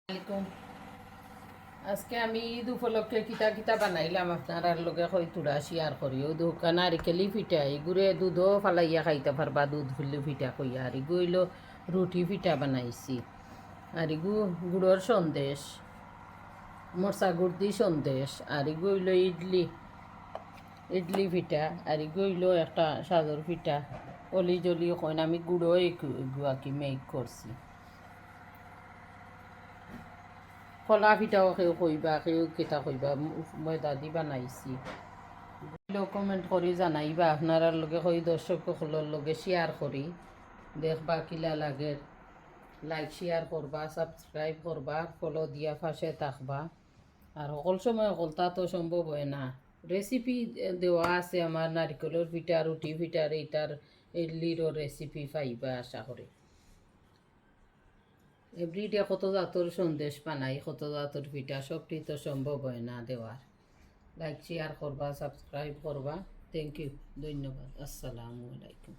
আলাইকুম। আজকে আমি ঈদ উপলক্ষে কিতা কিতা বানাইলাম আপনার লগে হয়তুরা শেয়ার করি। ও দোকান নারিকেলি পিঠা এগুড়ে দুধও ফালাইয়া খাইতে পারবা, দুধ ফুলি পিঠা কইয়া। আর এগু হইল রুটি পিঠা বানাইছি। আর এগু গুড়র সন্দেশ, মরচা গুড় দি সন্দেশ। আর এগু হইল ইডলি ইডলি পিঠা। আর এগু হইল একটা সাজর পিঠা, অলি জলি কইন। আমি গুড়ও এগু আর কি মেক করছি। কলা পিঠাও কেউ কইবা, কেউ কেটা কইবা, ময়দা দি বানাইছি। কমেন্ট করি জানাইবা আপনারা লগে কই দর্শক সকলের লগে শেয়ার করি, দেখবা কিলা লাগে। লাইক শেয়ার করবা, সাবস্ক্রাইব করবা, ফলো দিয়া পাশে থাকবা। আর সকল সময় কলতা তো সম্ভব হয় না। রেসিপি দেওয়া আছে আমার নারিকেলের পিঠা, রুটি পিঠার, এইটার ইডলিরও রেসিপি পাইবা আশা করি। এভরিডে কত জাতর সন্দেশ বানাই, কত জাতর পিঠা, সবটি তো সম্ভব হয় না দেওয়ার। লাইক শেয়ার করবা, সাবস্ক্রাইব করবা। থ্যাংক ইউ, ধন্যবাদ। আসসালামু আলাইকুম।